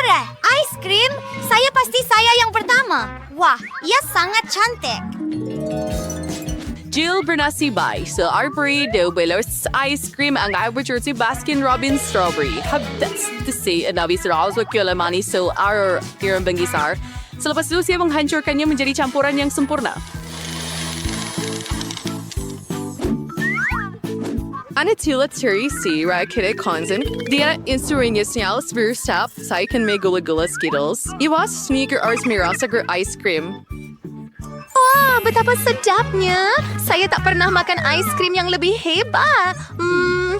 Marah, ice cream? Pasti saya yang pertama. Wah, ia sangat cantik. Jill bernasibay sa Arbori de Belos ice cream ang average si Baskin-Robbins strawberry. Habdas to say anabi sa Raos Wakilamani so our tirang bangisar. Selepas itu siya menghancurkannya menjadi campuran yang sempurna. Anatila Teresi Rakete Konsen, dia insuringnya bersap, saya kan may gula-gula Skittles. Iwas sneaker ars mirasager ice cream. Wah, betapa sedapnya. Saya tak pernah makan ice cream yang lebih hebat.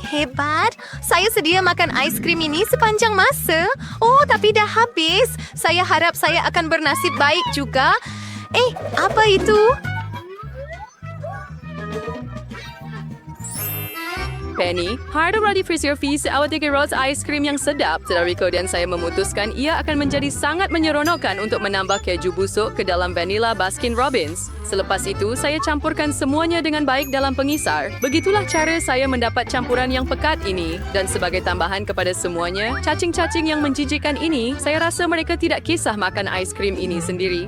Hebat. Saya sedia makan ice cream ini sepanjang masa. Oh, tapi dah habis. Saya harap saya akan bernasib baik juga. Apa itu? Penny, harap ready for your feast awat Rose ice cream yang sedap. Dari kemudian saya memutuskan ia akan menjadi sangat menyeronokkan untuk menambah keju busuk ke dalam vanilla Baskin-Robbins. Selepas itu, saya campurkan semuanya dengan baik dalam pengisar. Begitulah cara saya mendapat campuran yang pekat ini. Dan sebagai tambahan kepada semuanya, cacing-cacing yang menjijikkan ini, saya rasa mereka tidak kisah makan ice cream ini sendiri.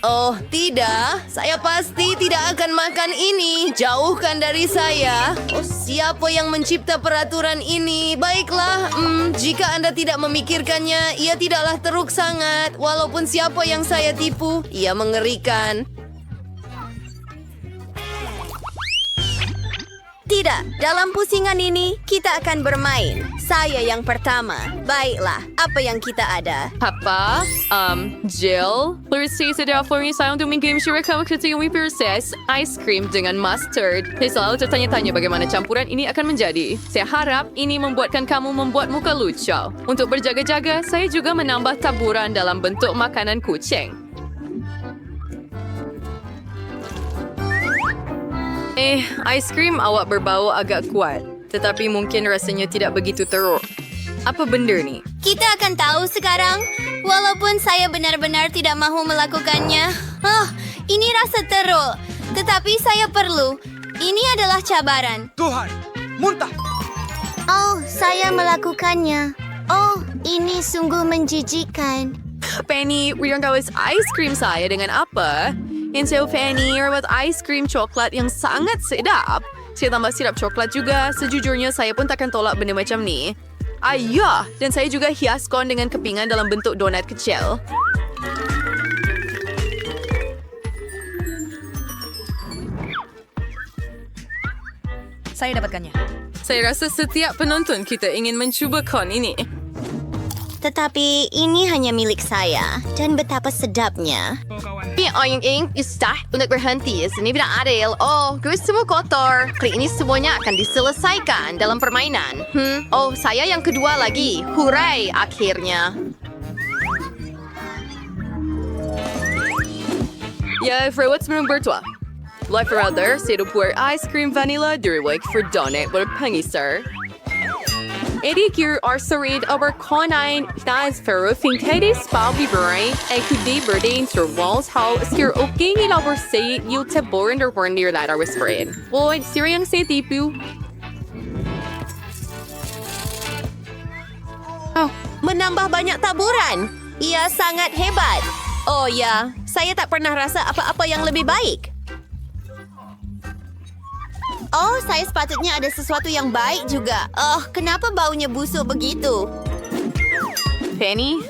Oh, tidak. Saya pasti tidak akan makan ini. Jauhkan dari saya. Oh, siapa yang mencipta peraturan ini? Baiklah, jika Anda tidak memikirkannya, ia tidaklah teruk sangat. Walaupun siapa yang saya tipu, ia mengerikan. Tidak, dalam pusingan ini kita akan bermain. Saya yang pertama. Baiklah, apa yang kita ada? Apa? Jill? Lucy, sedang flooring saya untuk main game syurga kamu ketika proses ice cream dengan mustard. Saya selalu tertanya-tanya bagaimana campuran ini akan menjadi. Saya harap ini membuatkan kamu membuat muka lucu. Untuk berjaga-jaga, saya juga menambah taburan dalam bentuk makanan kucing. Ice cream awak berbau agak kuat. Tetapi mungkin rasanya tidak begitu teruk. Apa benda ni? Kita akan tahu sekarang. Walaupun saya benar-benar tidak mahu melakukannya. Ini rasa teruk. Tetapi saya perlu. Ini adalah cabaran. Tuhan, muntah! Oh, saya melakukannya. Oh, ini sungguh menjijikkan. Penny, yang kau ice cream saya dengan apa? Insel Penny, buat ice cream coklat yang sangat sedap. Saya tambah sirap coklat juga. Sejujurnya, saya pun takkan tolak benda macam ni. Ayah, dan saya juga hiaskan dengan kepingan dalam bentuk donat kecil. Saya dapatkannya. Saya rasa setiap penonton kita ingin mencuba kon ini. Tetapi ini hanya milik saya. Dan betapa sedapnya. Yang istah untuk berhenti. Sini tidak adil. Oh, guys semua kotor. Kali ini semuanya akan diselesaikan dalam permainan. Oh, saya yang kedua lagi. Hooray, akhirnya. Ya, Frewat sebelum bertua. Like for other, saya puer ice cream vanilla direwek for donut berpengisar. Eddie Gear are sarid over conine nas ferro finkades spal biberai e kudi berding sur walls how skir oking ilaber say you te born or born near that are whispering. Boy, siriang say tipu. Menambah banyak taburan. Ia sangat hebat. Oh ya, saya tak pernah rasa apa-apa yang lebih baik. Oh, saya sepatutnya ada sesuatu yang baik juga. Oh, kenapa baunya busuk begitu? Penny,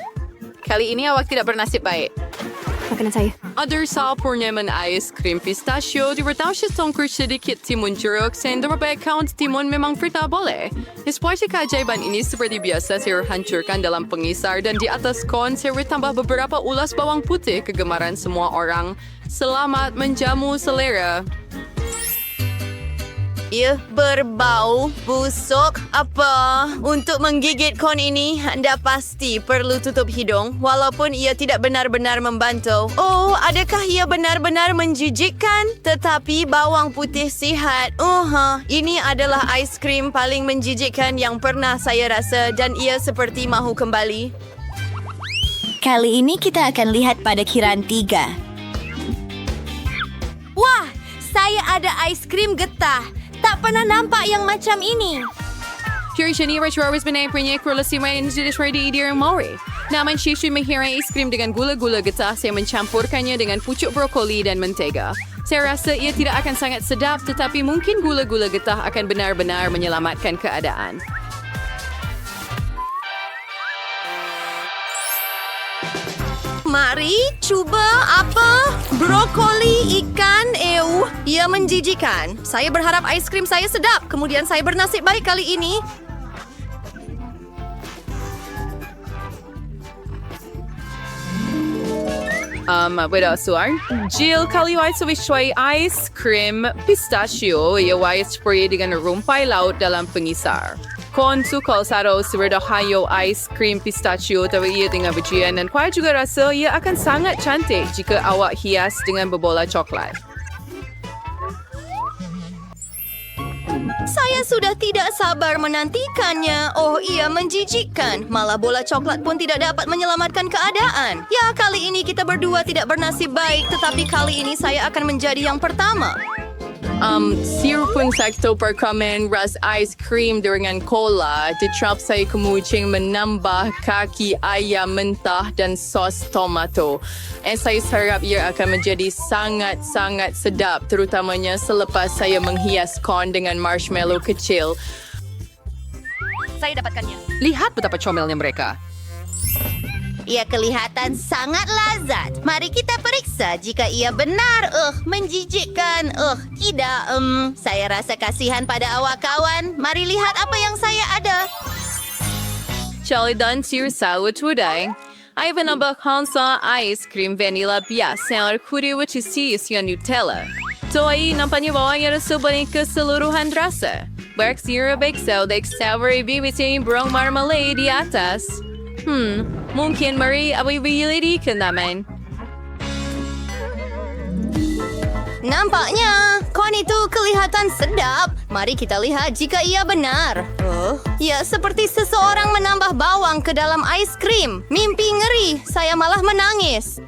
kali ini awak tidak bernasib baik. Makanan saya. Other sa purnyaman ice cream pistachio, di bertahu siya tungkol sedikit timun jeruk, sendo account timun memang frita boleh. Despite keajaiban ini seperti biasa saya hancurkan dalam pengisar dan di atas kon saya tambah beberapa ulas bawang putih kegemaran semua orang. Selamat menjamu selera. Ia berbau busuk. Apa? Untuk menggigit kon ini, Anda pasti perlu tutup hidung walaupun ia tidak benar-benar membantu. Oh, adakah ia benar-benar menjijikkan? Tetapi bawang putih sihat. Ini adalah ice cream paling menjijikkan yang pernah saya rasa dan ia seperti mahu kembali. Kali ini kita akan lihat pada kiraan 3. Wah, saya ada ice cream getah. Tak pernah nampak yang macam ini. Here siya ni Rachel pinay kurlasi may injidis ready idir Maury. Naman siya mahirang ice cream dengan gula-gula getah saya mencampurkannya dengan pucuk brokoli dan mentega. Saya rasa ia tidak akan sangat sedap tetapi mungkin gula-gula getah akan benar-benar menyelamatkan keadaan. Mari cuba apa? Brokoli ikan ia menjijikan. Saya berharap aiskrim saya sedap. Kemudian saya bernasib baik kali ini. Wait, Suar. Jill, kali ay suwisway ice cream pistachio, iaway spray dengan rumpay laut dalam pengisar. Kon sukal saro siredahayo ice cream pistachio tapi ia dengan bijian dan kuat juga rasa ia akan sangat cantik jika awak hias dengan berbola coklat. Saya sudah tidak sabar menantikannya. Oh, ia menjijikkan. Malah bola coklat pun tidak dapat menyelamatkan keadaan. Ya, kali ini kita berdua tidak bernasib baik, tetapi kali ini saya akan menjadi yang pertama. Sirupun sakto perkamen ras ice cream dengan cola. Ditrap saya kemucing menambah kaki ayam mentah dan sos tomato. Saya harap ia akan menjadi sangat-sangat sedap, terutamanya selepas saya menghias corn dengan marshmallow kecil. Saya dapatkannya. Lihat betapa comelnya mereka. Ia kelihatan sangat lazat. Mari kita periksa jika ia benar. Menjijikkan. Tidak. Saya rasa kasihan pada awak kawan. Mari lihat apa yang saya ada. Charlie dan sirsa utuday. Ay vinabakhan sa ice cream vanilla biasa kuri which is yung Nutella. So ay nampanibawa niya sa balik keseluruhan rasa. Bark syrup excel the savory bibiting brong marmalade di atas. Mungkin Marie abay-bility ka naman. Nampaknya kon itu kelihatan sedap. Mari kita lihat jika ia benar. Ya, seperti seseorang menambah bawang ke dalam ice cream. Mimpi ngeri. Saya malah menangis.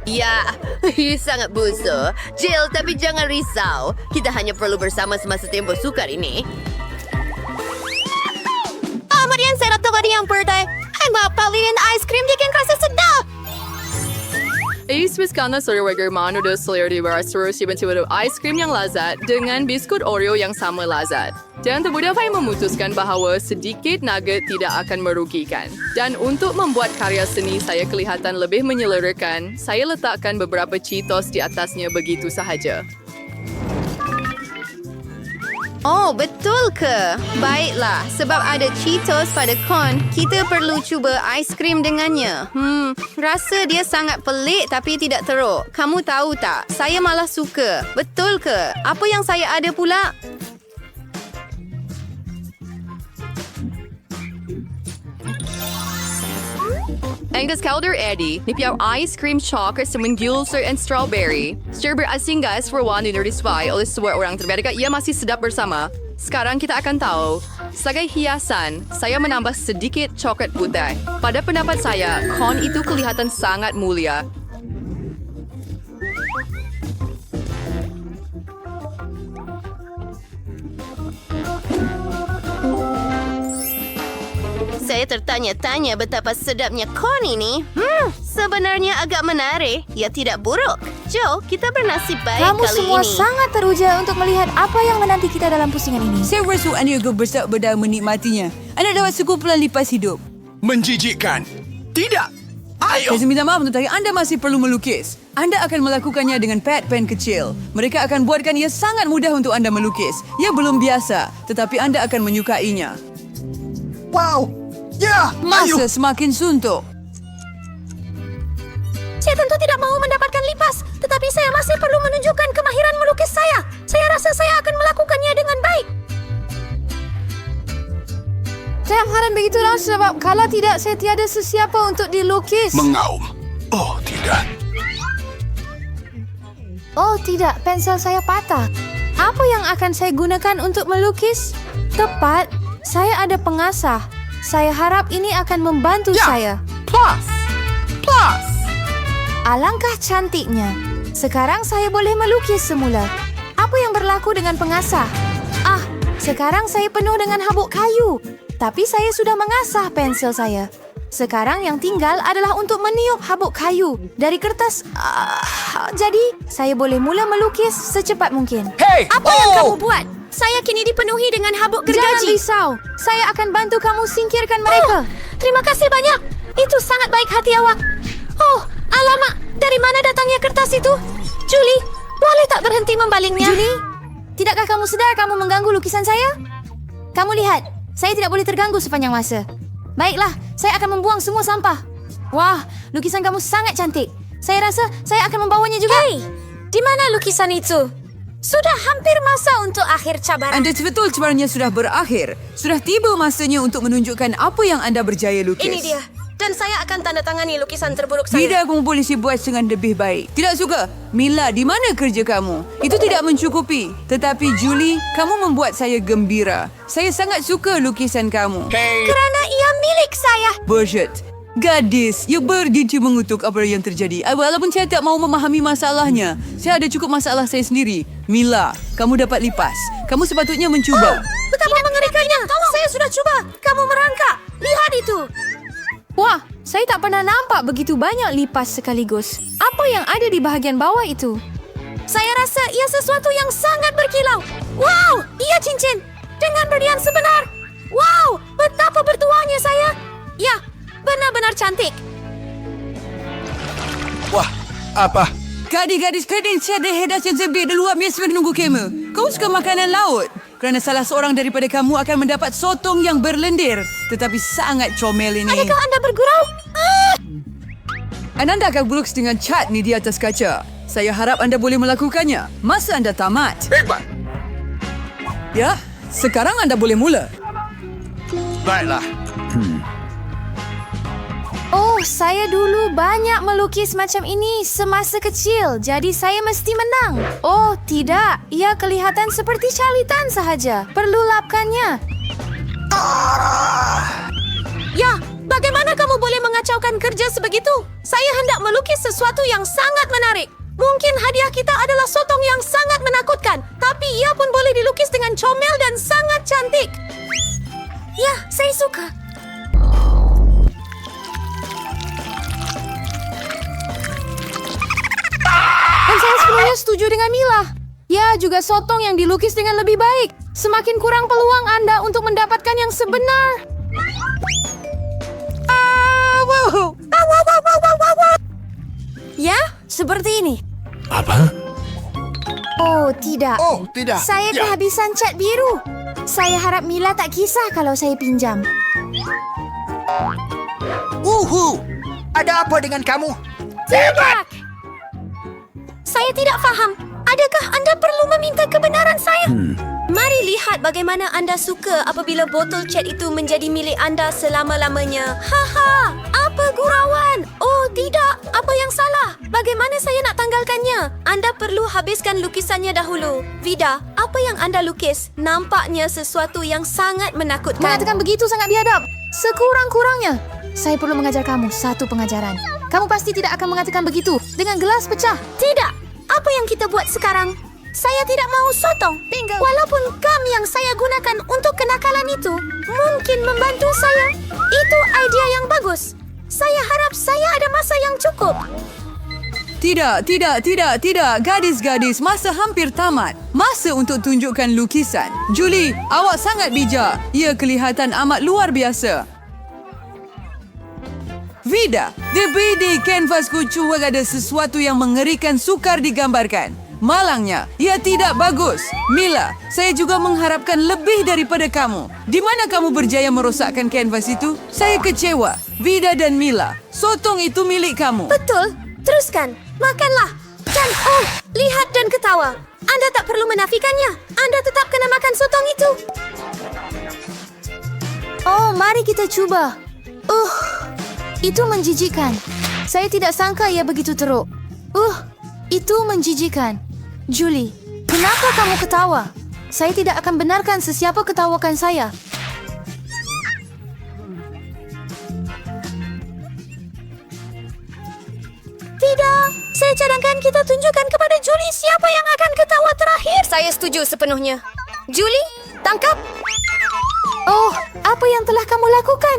Ya, sangat busuk. Jill, tapi jangan risau. Kita hanya perlu bersama semasa tempoh sukar ini. Kemudian saya rasa tadi yang pertama. Ay, mapalin ice cream di rasa sedap. Iswiskana soriwagar mano de solir di barasuro sibantiwado ice cream yang lazat dengan biskut Oreo yang sama lazat. Dan termudah saya memutuskan bahawa sedikit nugget tidak akan merugikan. Dan untuk membuat karya seni saya kelihatan lebih menyelerakan, saya letakkan beberapa Cheetos di atasnya begitu sahaja. Oh, betul ke? Baiklah, sebab ada Cheetos pada corn, kita perlu cuba ice cream dengannya. Rasa dia sangat pelik tapi tidak teruk. Kamu tahu tak, saya malah suka. Betul ke? Apa yang saya ada pula? Angus Calder Eddie, nipiaw ice cream chocolate sa Mingulser and strawberry. Stir asingas for one dinner display oleh sebuah orang terbaik ia masih sedap bersama. Sekarang kita akan tahu. Sebagai hiasan, saya menambah sedikit coklat putih. Pada pendapat saya, corn itu kelihatan sangat mulia. Saya tertanya-tanya betapa sedapnya corn ini. Sebenarnya agak menarik. Ya, tidak buruk. Joe, kita bernasib baik Kamu kali semua ini. sangat teruja untuk melihat apa yang menanti kita dalam pusingan ini. Saya rasa anda juga bersabar menikmatinya. Anda dapat sekumpulan lipas hidup. Menjijikkan. Tidak. Ayo. Saya minta maaf tetapi anda masih perlu melukis. Anda akan melakukannya dengan pad pen kecil. Mereka akan buatkan ia sangat mudah untuk anda melukis. Ia belum biasa, tetapi anda akan menyukainya. Wow. Ya. Masa semakin suntuk. Saya tentu tidak mau mendapatkan lipas, tetapi saya masih perlu menunjukkan kemahiran melukis saya. Saya rasa saya akan melakukannya dengan baik. Saya harap begitulah sebab kalau tidak saya tiada sesiapa untuk dilukis. Mengaum. Oh, tidak. Oh tidak, pensel saya patah. Apa yang akan saya gunakan untuk melukis? Tepat, saya ada pengasah. Saya harap ini akan membantu saya. Plus. Alangkah cantiknya. Sekarang saya boleh melukis semula. Apa yang berlaku dengan pengasah? Sekarang saya penuh dengan habuk kayu. Tapi saya sudah mengasah pensil saya. Sekarang yang tinggal adalah untuk meniup habuk kayu dari kertas. Jadi, saya boleh mula melukis secepat mungkin. Hey! Apa yang kamu buat? Saya kini dipenuhi dengan habuk Jangan gergaji. risau. Saya akan bantu kamu singkirkan mereka. Terima kasih banyak. Itu sangat baik hati awak. Oh, alamak. Dari mana datangnya kertas itu? Julie, boleh tak berhenti membalingnya? Julie, tidakkah kamu sedar kamu mengganggu lukisan saya? Kamu lihat, saya tidak boleh terganggu sepanjang masa. Baiklah, saya akan membuang semua sampah. Wah, lukisan kamu sangat cantik. Saya rasa saya akan membawanya juga. Hei, di mana lukisan itu? Sudah hampir masa untuk akhir cabaran. Anda betul cabarannya sudah berakhir. Sudah tiba masanya untuk menunjukkan apa yang anda berjaya lukis. Ini dia. Dan saya akan tanda tangani lukisan terburuk saya. Tidak, kamu boleh buat dengan lebih baik. Tidak suka. Mila, di mana kerja kamu? Itu tidak mencukupi. Tetapi Julie, kamu membuat saya gembira. Saya sangat suka lukisan kamu. Hey! Kerana ia milik saya. Bullshit. Gadis, you berdiri mengutuk apa yang terjadi. Walaupun saya tak mau memahami masalahnya. Saya ada cukup masalah saya sendiri. Mila, kamu dapat lipas. Kamu sepatutnya mencuba. Betapa mengerikannya. Saya sudah cuba. Kamu merangkak. Lihat itu. Wah, saya tak pernah nampak begitu banyak lipas sekaligus. Apa yang ada di bahagian bawah itu? Saya rasa ia sesuatu yang sangat berkilau. Wow, ia cincin. Dengan berlian sebenar. Wow, betapa bertuahnya saya. Ya, benar-benar cantik. Wah, apa? Gadis-gadis kredit saya hedas yang sempit di luar biasa menunggu kema. Kau suka makanan laut? Kerana salah seorang daripada kamu akan mendapat sotong yang berlendir. Tetapi sangat comel ini. Adakah anda bergurau? Anda akan berlukis dengan cat ni di atas kaca. Saya harap anda boleh melakukannya. Masa anda tamat. Hebat! Ya, sekarang anda boleh mula. Baiklah. Oh, saya dulu banyak melukis macam ini semasa kecil. Jadi saya mesti menang. Oh, tidak. Ia kelihatan seperti calitan sahaja. Perlu lapkannya. Ya, bagaimana kamu boleh mengacaukan kerja sebegitu? Saya hendak melukis sesuatu yang sangat menarik. Mungkin hadiah kita adalah sotong yang sangat menakutkan. Tapi ia pun boleh dilukis dengan comel dan sangat cantik. Ya, saya suka. Dan saya sepenuhnya setuju dengan Mila. Ya, juga sotong yang dilukis dengan lebih baik. Semakin kurang peluang Anda untuk mendapatkan yang sebenar. Ya, seperti ini. Apa? Oh, tidak. Oh, tidak. Saya Ya. kehabisan cat biru. Saya harap Mila tak kisah kalau saya pinjam. Ada apa dengan kamu? Tidak. Saya tidak faham. Adakah anda perlu meminta kebenaran saya? Mari lihat bagaimana anda suka apabila botol cat itu menjadi milik anda selama-lamanya. Haha, apa gurauan? Oh tidak, apa yang salah? Bagaimana saya nak tanggalkannya? Anda perlu habiskan lukisannya dahulu. Vida, apa yang anda lukis nampaknya sesuatu yang sangat menakutkan. Mengatakan begitu sangat biadab. Sekurang-kurangnya, saya perlu mengajar kamu satu pengajaran. Kamu pasti tidak akan mengatakan begitu dengan gelas pecah. Tidak. Apa yang kita buat sekarang? Saya tidak mau sotong. Bingo. Walaupun gam yang saya gunakan untuk kenakalan itu mungkin membantu saya. Itu idea yang bagus. Saya harap saya ada masa yang cukup. Tidak. Gadis-gadis, masa hampir tamat. Masa untuk tunjukkan lukisan. Julie, awak sangat bijak. Ia kelihatan amat luar biasa. Vida, di BD kanvasku cuma ada sesuatu yang mengerikan sukar digambarkan. Malangnya, ia tidak bagus. Mila, saya juga mengharapkan lebih daripada kamu. Di mana kamu berjaya merosakkan kanvas itu? Saya kecewa. Vida dan Mila, sotong itu milik kamu. Betul. Teruskan. Makanlah. Dan lihat dan ketawa. Anda tak perlu menafikannya. Anda tetap kena makan sotong itu. Oh, mari kita cuba. Itu menjijikkan. Saya tidak sangka ia begitu teruk. Itu menjijikkan. Julie, kenapa kamu ketawa? Saya tidak akan benarkan sesiapa ketawakan saya. Tidak. Saya cadangkan kita tunjukkan kepada Julie siapa yang akan ketawa terakhir. Saya setuju sepenuhnya. Julie, ditangkap? Oh, apa yang telah kamu lakukan?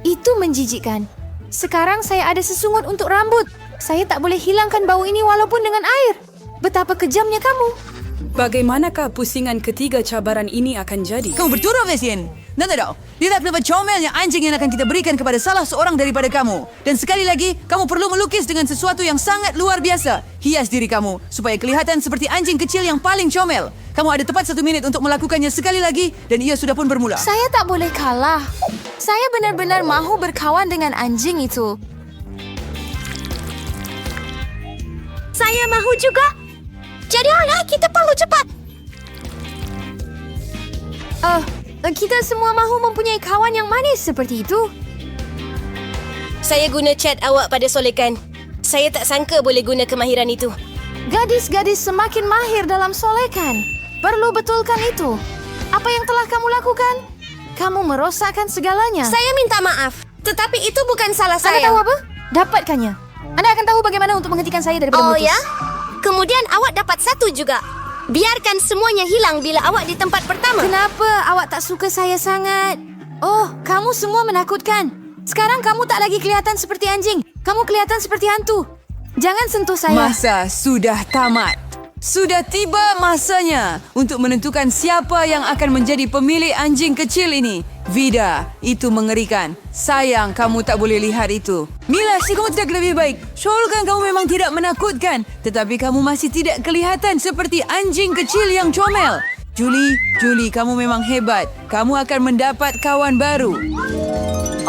Itu menjijikkan. Sekarang saya ada sesungut untuk rambut. Saya tak boleh hilangkan bau ini walaupun dengan air. Betapa kejamnya kamu. Bagaimanakah pusingan ketiga cabaran ini akan jadi? Kamu berturut, Mesin. Tak. Lihat pendapat comelnya anjing yang akan kita berikan kepada salah seorang daripada kamu. Dan sekali lagi, kamu perlu melukis dengan sesuatu yang sangat luar biasa. Hias diri kamu supaya kelihatan seperti anjing kecil yang paling comel. Kamu ada tepat 1 minit untuk melakukannya sekali lagi dan ia sudah pun bermula. Saya tak boleh kalah. Saya benar-benar mahu berkawan dengan anjing itu. Saya mahu juga. Jadi ayolah, kita perlu cepat. Kita semua mahu mempunyai kawan yang manis seperti itu. Saya guna cat awak pada solekan. Saya tak sangka boleh guna kemahiran itu. Gadis-gadis semakin mahir dalam solekan. Perlu betulkan itu. Apa yang telah kamu lakukan? Kamu merosakkan segalanya. Saya minta maaf, tetapi itu bukan salah Anda saya. tahu apa? Dapatkannya. Anda akan tahu bagaimana untuk menghentikan saya daripada Oh melukis. ya? Kemudian awak dapat 1 juga. Biarkan semuanya hilang bila awak di tempat pertama. Kenapa awak tak suka saya sangat? Oh, kamu semua menakutkan. Sekarang kamu tak lagi kelihatan seperti anjing. Kamu kelihatan seperti hantu. Jangan sentuh saya. Masa sudah tamat. Sudah tiba masanya untuk menentukan siapa yang akan menjadi pemilik anjing kecil ini. Vida, itu mengerikan. Sayang, kamu tak boleh lihat itu. Mila, si kamu tidak lebih baik. Syurga kan kamu memang tidak menakutkan. Tetapi kamu masih tidak kelihatan seperti anjing kecil yang comel. Julie, kamu memang hebat. Kamu akan mendapat kawan baru.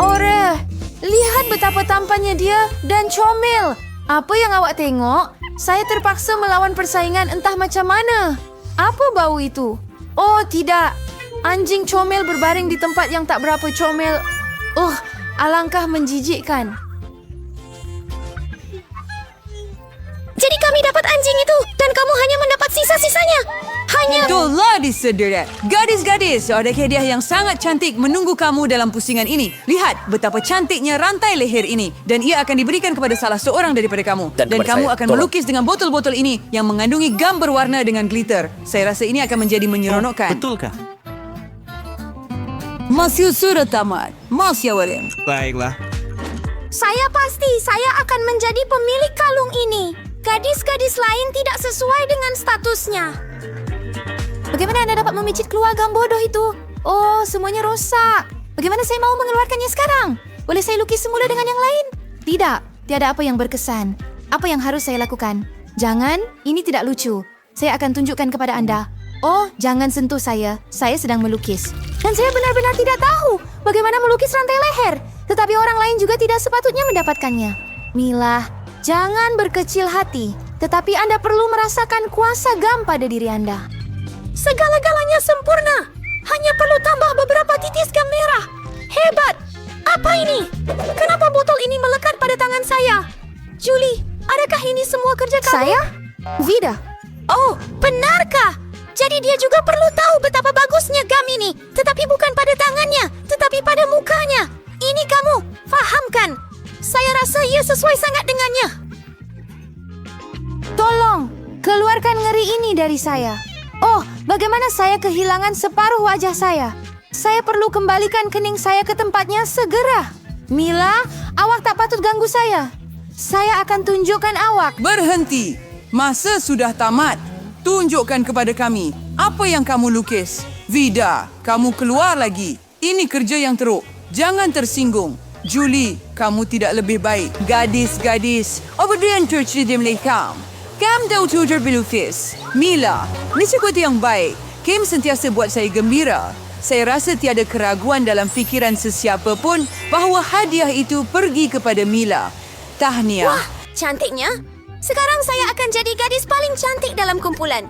Ore, lihat betapa tampannya dia dan comel. Apa yang awak tengok? Saya terpaksa melawan persaingan entah macam mana. Apa bau itu? Oh, tidak. Anjing comel berbaring di tempat yang tak berapa comel. Alangkah menjijikkan. Jadi kami dapat anjing itu dan kamu hanya mendapat sisa-sisanya. Itulah disedera. Gadis-gadis, ada hadiah yang sangat cantik menunggu kamu dalam pusingan ini. Lihat betapa cantiknya rantai leher ini. Dan ia akan diberikan kepada salah seorang daripada kamu. Dan kepada kamu saya. akan Tolong. melukis dengan botol-botol ini yang mengandungi gam berwarna dengan glitter. Saya rasa ini akan menjadi menyeronokkan. Betulkah? Masih sudah tamat. Masih William. Baiklah. Saya pasti saya akan menjadi pemilik kalung ini. Gadis-gadis lain tidak sesuai dengan statusnya. Bagaimana Anda dapat memicit keluar gam bodoh itu? Oh, semuanya rosak. Bagaimana saya mau mengeluarkannya sekarang? Boleh saya lukis semula dengan yang lain? Tidak, tiada apa yang berkesan. Apa yang harus saya lakukan? Jangan, ini tidak lucu. Saya akan tunjukkan kepada Anda. Oh, jangan sentuh saya sedang melukis. Dan saya benar-benar tidak tahu bagaimana melukis rantai leher. Tetapi orang lain juga tidak sepatutnya mendapatkannya. Mila, jangan berkecil hati. Tetapi Anda perlu merasakan kuasa gam pada diri Anda. Segala-galanya sempurna. Hanya perlu tambah beberapa titis gam merah. Hebat! Apa ini? Kenapa botol ini melekat pada tangan saya? Julie, adakah ini semua kerja kamu? Saya? Vida. Oh, benarkah? Jadi dia juga perlu tahu betapa bagusnya gam ini. Tetapi bukan pada tangannya, tetapi pada mukanya. Ini kamu, fahamkan? Saya rasa ia sesuai sangat dengannya. Tolong, keluarkan ngeri ini dari saya. Oh, bagaimana saya kehilangan separuh wajah saya? Saya perlu kembalikan kening saya ke tempatnya segera. Mila, awak tak patut ganggu saya. Saya akan tunjukkan awak. Berhenti. Masa sudah tamat. Tunjukkan kepada kami apa yang kamu lukis. Vida, kamu keluar lagi. Ini kerja yang teruk. Jangan tersinggung. Julie, kamu tidak lebih baik. Gadis-gadis, apa yang terjadi mereka? Kamu tahu tutur pelukis. Mila, ini sesuatu yang baik. Kim sentiasa buat saya gembira. Saya rasa tiada keraguan dalam fikiran sesiapa pun bahawa hadiah itu pergi kepada Mila. Tahniah. Wah, cantiknya. Sekarang saya akan jadi gadis paling cantik dalam kumpulan.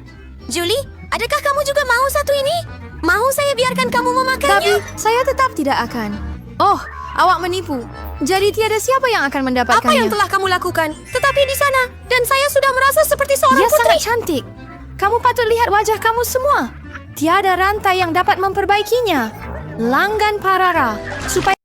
Julie, adakah kamu juga mau satu ini? Mau saya biarkan kamu Tapi memakannya? saya tetap tidak akan. Oh, awak menipu. Jadi tiada siapa yang akan mendapatkannya. Apa yang telah kamu lakukan? Tetapi di sana, dan saya sudah merasa seperti seorang Dia putri. sangat cantik. Kamu patut lihat wajah kamu semua. Tiada rantai yang dapat memperbaikinya. Langgan Parara supaya